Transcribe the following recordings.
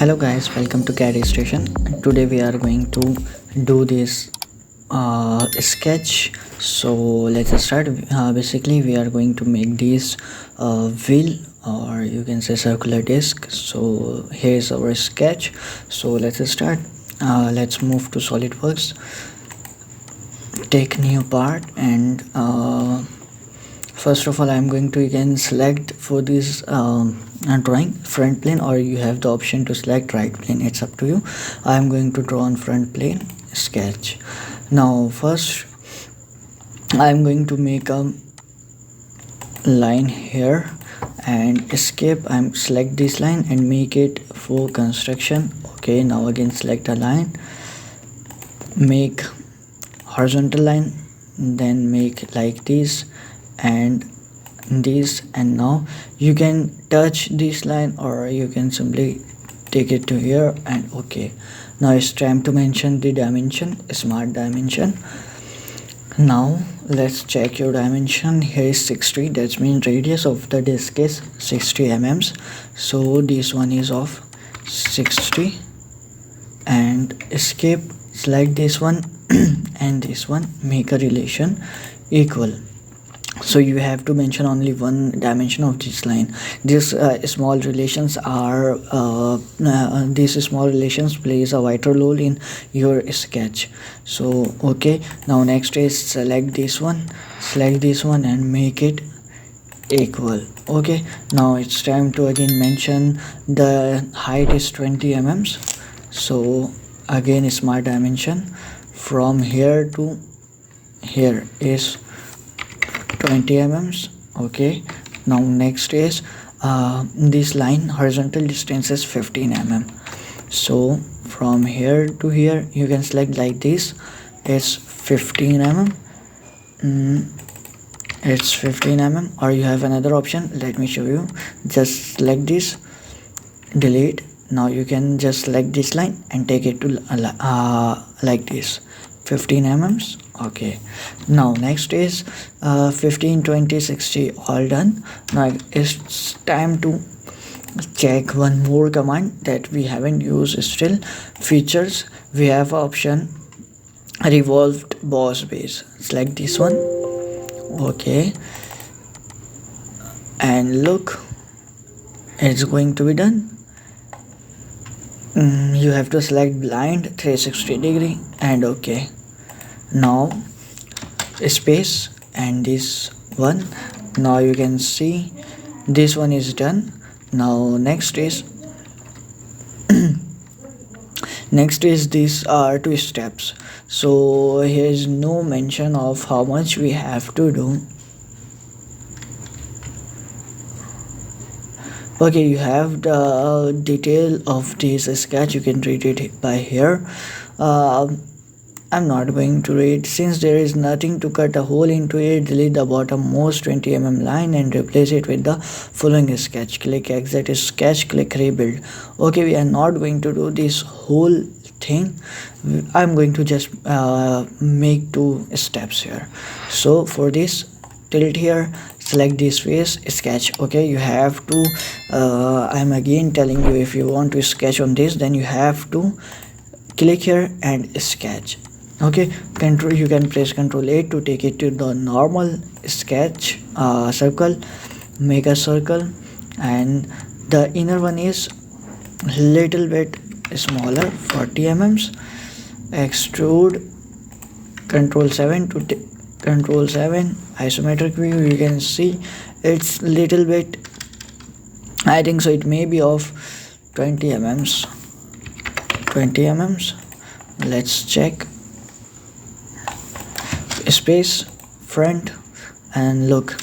Hello guys, welcome to Caddy Station. Today we are going to do this sketch. So let's start. Basically we are going to make this wheel, or you can say circular disc. So here's our sketch. So let's start. Let's move to solidworks, take new part, and first of all I'm going to again select for this drawing front plane, or you have the option to select right plane, it's up to you. I'm going to draw on front plane sketch. Now first I'm going to make a line here and escape. I'm select this line and make it for construction. Okay, now again select a line, make horizontal line, then make like this and this, and now you can touch this line or you can simply take it to here. And okay, now it's time to mention the dimension, smart dimension. Now let's check your dimension. Here is 60, that means radius of the disc is 60 mm. So this one is of 60 and escape, select this one and this one, make a relation equal. So you have to mention only one dimension of this line. These small relations are these small relations plays a vital role in your sketch. So okay, now next is select this one and make it equal. Okay, now it's time to again mention the height is 20 mm. So again smart dimension, from here to here is 20 mm. Okay, now next is this line horizontal distance is 15 mm. So from here to here you can select like this, it's 15 mm. It's 15 mm, or you have another option, let me show you. Just select this, delete. Now you can just select this line and take it to like this, 15 mm. Okay, now next is 15, 20, 60, all done. Now it's time to check one more command that we haven't used still. Features, we have option revolved boss base, select this one. Okay, and look, it's going to be done. You have to select blind 360 degree and okay. Now space and this one, now you can see this one is done. Now next is next is these are two steps. So here is no mention of how much we have to do. Okay, you have the detail of this sketch, you can read it by here. I'm not going to read since there is nothing to cut a hole into it. Delete the bottommost 20 mm line and replace it with the following sketch. Click exit sketch, click rebuild. Okay, we are not going to do this whole thing. I'm going to just make two steps here. So for this, tilt here, select this face, sketch. Okay, you have to I'm again telling you, if you want to sketch on this, then you have to click here and sketch. Okay, control, you can press Ctrl 8 to take it to the normal sketch circle, make a circle, and the inner one is little bit smaller, 40 mm. Extrude, Ctrl 7 to Ctrl 7 isometric view, you can see it's little bit, I think so it may be of 20 mm. Let's check. Space, front, and look,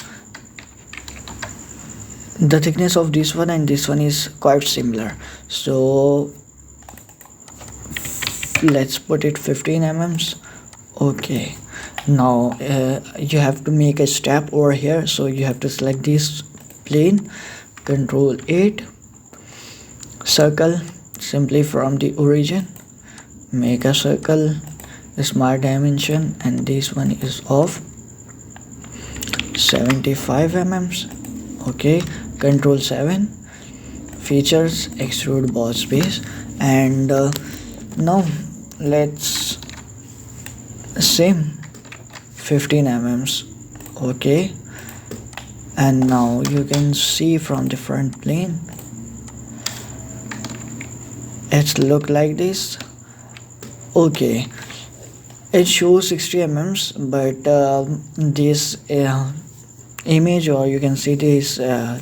the thickness of this one and this one is quite similar. So let's put it 15 mm. Okay, now you have to make a step over here. So you have to select this plane, Ctrl 8, circle, simply from the origin, make a circle, smart dimension, and this one is of 75 mm. Okay, Ctrl 7, features, extrude boss base, and now let's same 15 mm's. Okay, and now you can see from the front plane it's look like this. Okay, it shows 60 mm's, but this image, or you can see this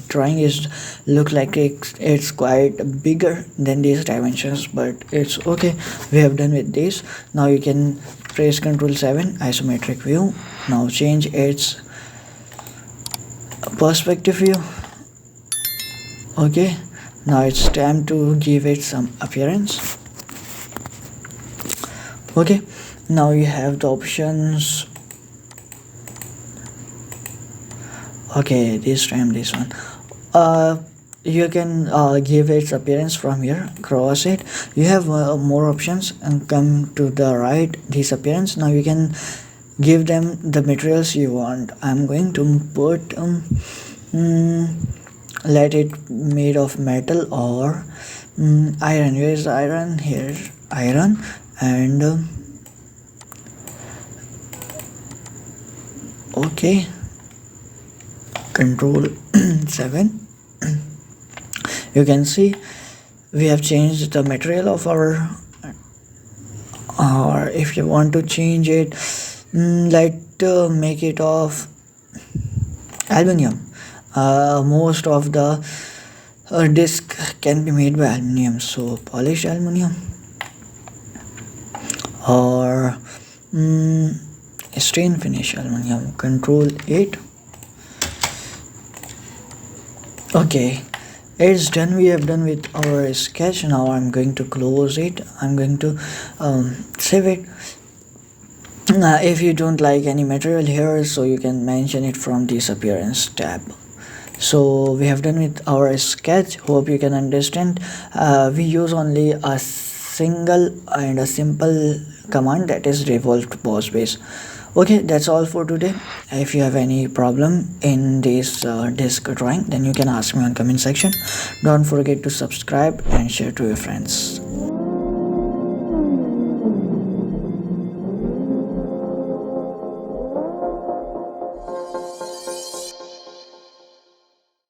drawing is look like it's quite bigger than these dimensions, but it's okay. We have done with this. Now you can press Ctrl 7, isometric view. Now change its perspective view. Okay, now it's time to give it some appearance. Okay, now you have the options. Okay, this time this one, you can give its appearance from here, cross it. You have more options, and come to the right, this appearance. Now you can give them the materials you want. I'm going to put let it made of metal or iron. Here is iron, here iron, and okay, Control 7. You can see we have changed the material of our, or if you want to change it, let make it of aluminum. Most of the disc can be made by aluminum, so polished aluminum or stain finish aluminum. Control 8. Okay, it's done. We have done with our sketch. Now I'm going to close it. I'm going to save it. If you don't like any material here, so you can mention it from this appearance tab. So we have done with our sketch. Hope you can understand. We use only a single and a simple command, that is revolved boss base. Okay, that's all for today. If you have any problem in this disk drawing, then you can ask me on comment section. Don't forget to subscribe and share to your friends.